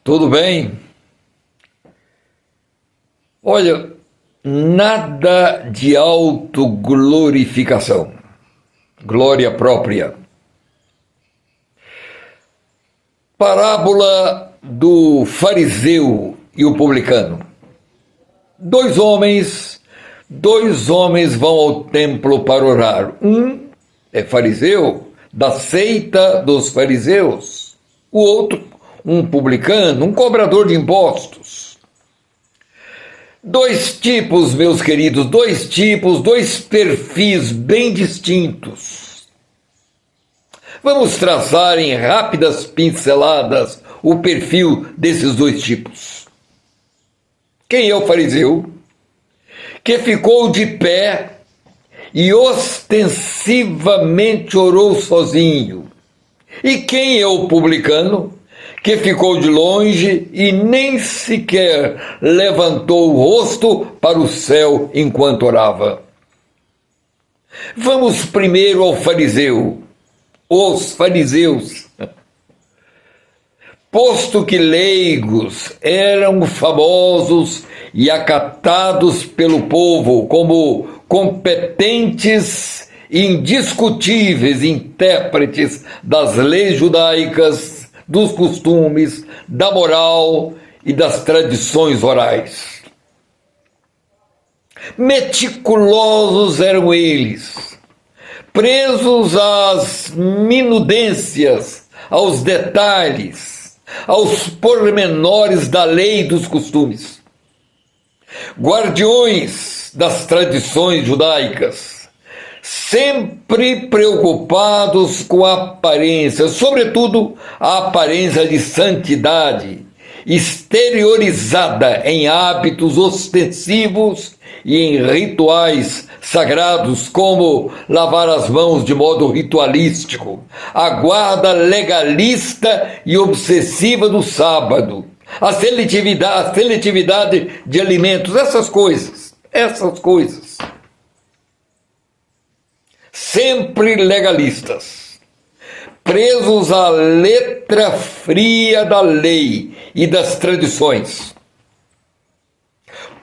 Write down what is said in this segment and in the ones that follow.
Tudo bem? Olha, nada de autoglorificação, glória própria. Parábola do fariseu e o publicano. Dois homens vão ao templo para orar. Um é fariseu, da seita dos fariseus. O outro, um publicano, um cobrador de impostos. Dois tipos, meus queridos, dois perfis bem distintos. Vamos traçar em rápidas pinceladas o perfil desses dois tipos. Quem é o fariseu? Que ficou de pé e ostensivamente orou sozinho. E quem é o publicano? Que ficou de longe e nem sequer levantou o rosto para o céu enquanto orava. Vamos primeiro ao fariseu, os fariseus. Posto que leigos eram famosos e acatados pelo povo como competentes e indiscutíveis intérpretes das leis judaicas, dos costumes, da moral e das tradições orais. Meticulosos eram eles, presos às minudências, aos detalhes, aos pormenores da lei e dos costumes. Guardiões das tradições judaicas, sempre preocupados com a aparência, sobretudo a aparência de santidade, exteriorizada em hábitos ostensivos e em rituais sagrados, como lavar as mãos de modo ritualístico, a guarda legalista e obsessiva do sábado, a seletividade de alimentos, essas coisas. Sempre legalistas, presos à letra fria da lei e das tradições.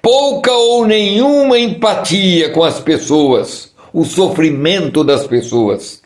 Pouca ou nenhuma empatia com as pessoas, o sofrimento das pessoas.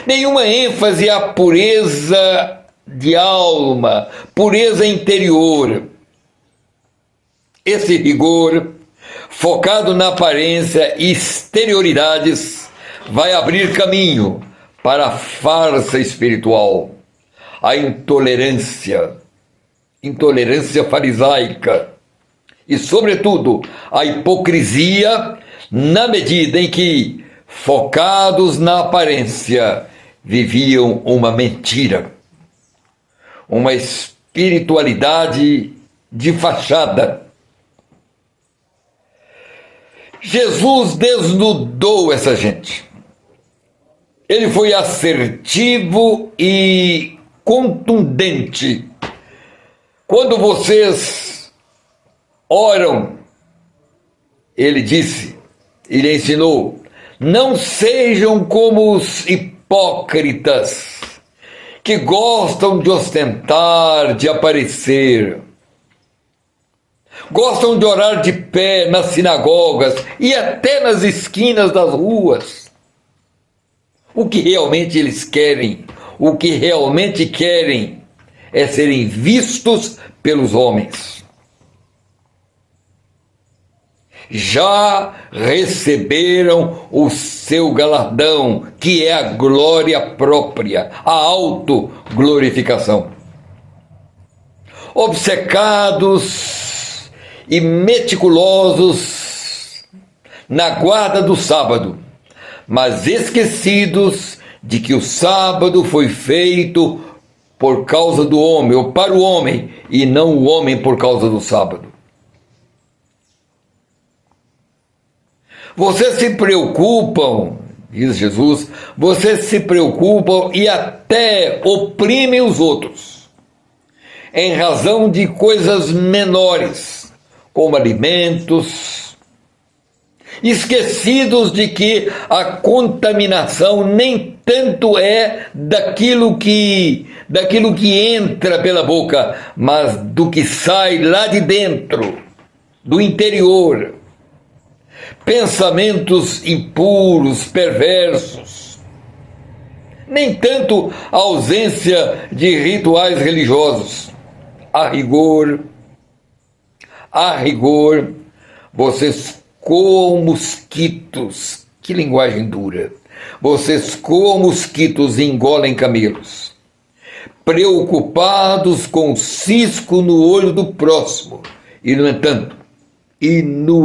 Nenhuma ênfase à pureza de alma, pureza interior. Esse rigor, focado na aparência e exterioridades, vai abrir caminho para a farsa espiritual, a intolerância farisaica e, sobretudo, a hipocrisia, na medida em que, focados na aparência, viviam uma mentira, uma espiritualidade de fachada. Jesus desnudou essa gente. Ele foi assertivo e contundente. Quando vocês oram, ele ensinou, não sejam como os hipócritas, que gostam de ostentar, de aparecer. Gostam de orar de pé nas sinagogas e até nas esquinas das ruas. O que realmente eles querem, é serem vistos pelos homens. Já receberam o seu galardão, que é a glória própria, a autoglorificação. Obcecados e meticulosos na guarda do sábado, mas esquecidos de que o sábado foi feito por causa do homem, ou para o homem, e não o homem por causa do sábado. Vocês se preocupam, diz Jesus, vocês se preocupam e até oprimem os outros, em razão de coisas menores, como alimentos, esquecidos de que a contaminação nem tanto é daquilo que entra pela boca, mas do que sai lá de dentro, do interior. Pensamentos impuros, perversos. Nem tanto a ausência de rituais religiosos. A rigor, vocês coam mosquitos. Que linguagem dura. Vocês coam mosquitos e engolem camelos, preocupados com o cisco no olho do próximo, e no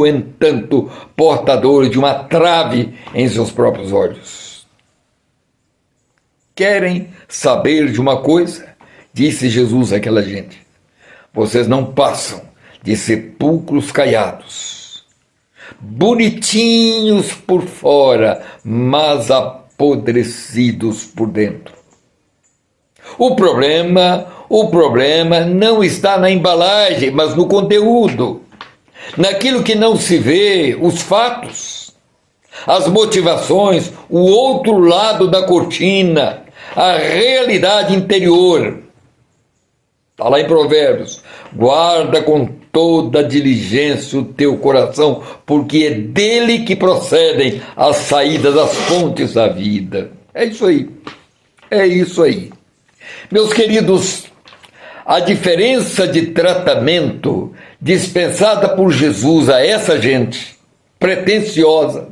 entanto, portadores de uma trave em seus próprios olhos. Querem saber de uma coisa? Disse Jesus àquela gente. Vocês não passam de sepulcros caiados, bonitinhos por fora, mas apodrecidos por dentro. O problema não está na embalagem, mas no conteúdo, naquilo que não se vê, os fatos, as motivações, o outro lado da cortina, a realidade interior. Está lá em Provérbios: guarda com toda diligência o teu coração, porque é dele que procedem as saídas das fontes da vida. É isso aí. Meus queridos, a diferença de tratamento dispensada por Jesus a essa gente pretensiosa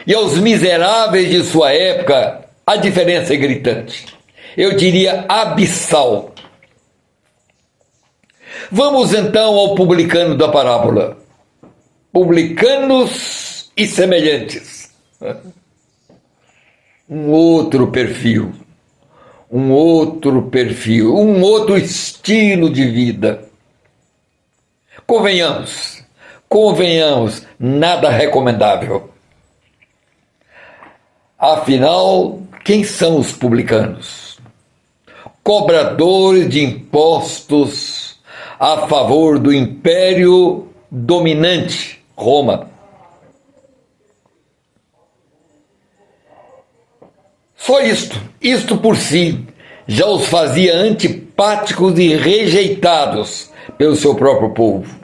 e aos miseráveis de sua época, a diferença é gritante. Eu diria abissal. Vamos então ao publicano da parábola. Publicanos e semelhantes. Um outro perfil, um outro estilo de vida. Convenhamos, nada recomendável. Afinal, quem são os publicanos? Cobradores de impostos a favor do império dominante, Roma. Só isto por si já os fazia antipáticos e rejeitados pelo seu próprio povo.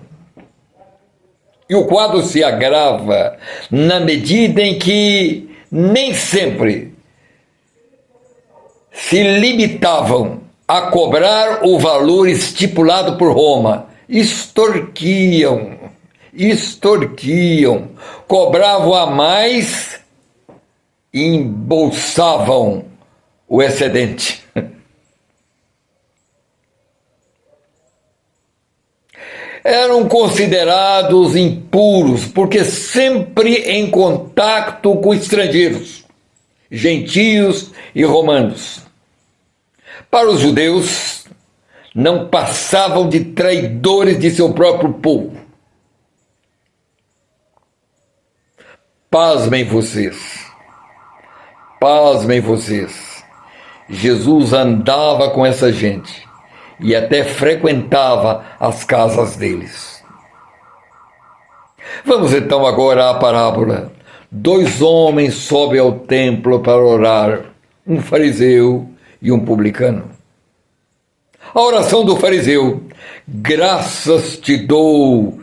E o quadro se agrava na medida em que nem sempre se limitavam a cobrar o valor estipulado por Roma. Extorquiam, cobravam a mais e embolsavam o excedente. Eram considerados impuros porque sempre em contato com estrangeiros, gentios e romanos. Para os judeus, não passavam de traidores de seu próprio povo. Pasmem vocês. Jesus andava com essa gente e até frequentava as casas deles. Vamos então agora à parábola. 2 homens sobem ao templo para orar, um fariseu e um publicano. A oração do fariseu: graças te dou,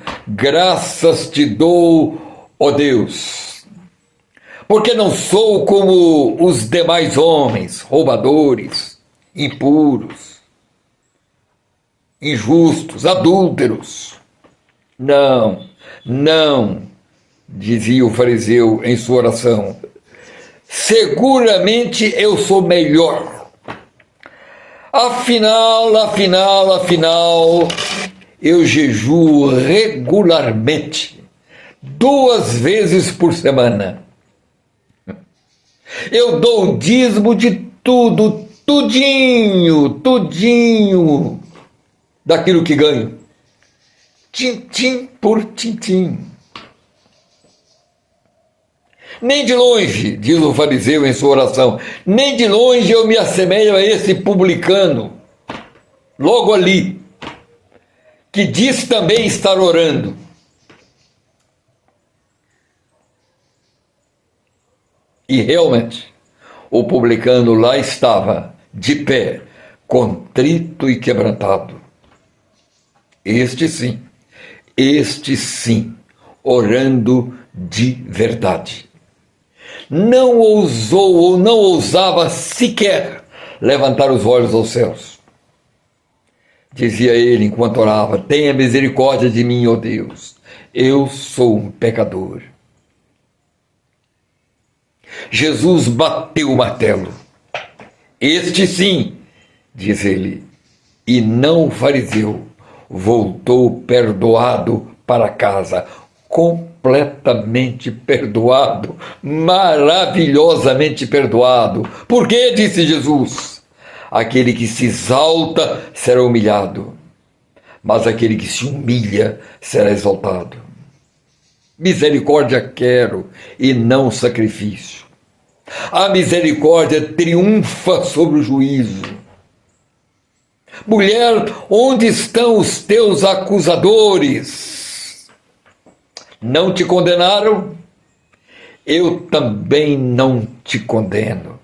ó Deus, porque não sou como os demais homens, roubadores, impuros, injustos, adúlteros. Não, dizia o fariseu em sua oração. Seguramente eu sou melhor. Afinal, eu jejuo regularmente, 2 vezes por semana. Eu dou o dízimo de tudo, tudinho daquilo que ganho. Tintim por tintim. Nem de longe, diz o fariseu em sua oração, nem de longe eu me assemelho a esse publicano, logo ali, que diz também estar orando. E realmente, o publicano lá estava, de pé, contrito e quebrantado. Este sim, orando de verdade. Não ousou ou não ousava sequer levantar os olhos aos céus. Dizia ele enquanto orava: tenha misericórdia de mim, ó Deus, eu sou um pecador. Jesus bateu o martelo. Este sim, diz ele, e não o fariseu, voltou perdoado para casa, completamente perdoado, maravilhosamente perdoado. Por quê? Disse Jesus: aquele que se exalta será humilhado, mas aquele que se humilha será exaltado. Misericórdia quero e não sacrifício. A misericórdia triunfa sobre o juízo. Mulher, onde estão os teus acusadores? Não te condenaram? Eu também não te condeno.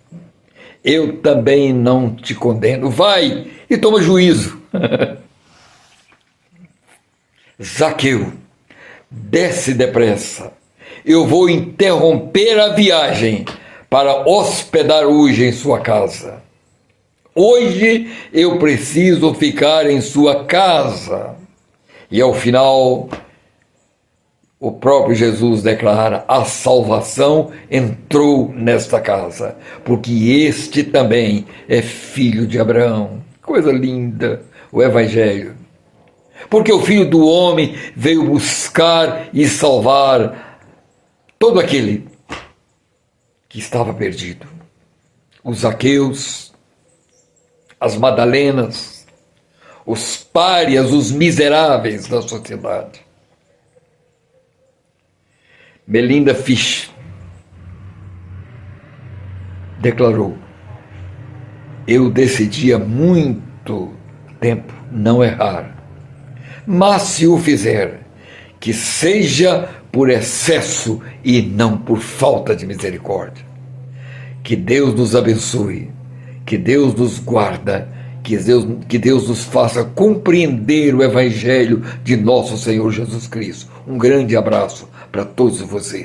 Eu também não te condeno. Vai e toma juízo. Zaqueu, desce depressa. Eu vou interromper a viagem para hospedar hoje em sua casa. Hoje eu preciso ficar em sua casa. E ao final, o próprio Jesus declara: a salvação entrou nesta casa, porque este também é filho de Abraão. Coisa linda, o Evangelho. Porque o Filho do Homem veio buscar e salvar todo aquele que estava perdido. Os Zaqueus, as Madalenas, os párias, os miseráveis da sociedade. Melinda Fish declarou: eu decidi há muito tempo não errar, mas se o fizer, que seja por excesso e não por falta de misericórdia. Que Deus nos abençoe, que Deus nos guarda, que Deus nos faça compreender o Evangelho de nosso Senhor Jesus Cristo. Um grande abraço para todos vocês.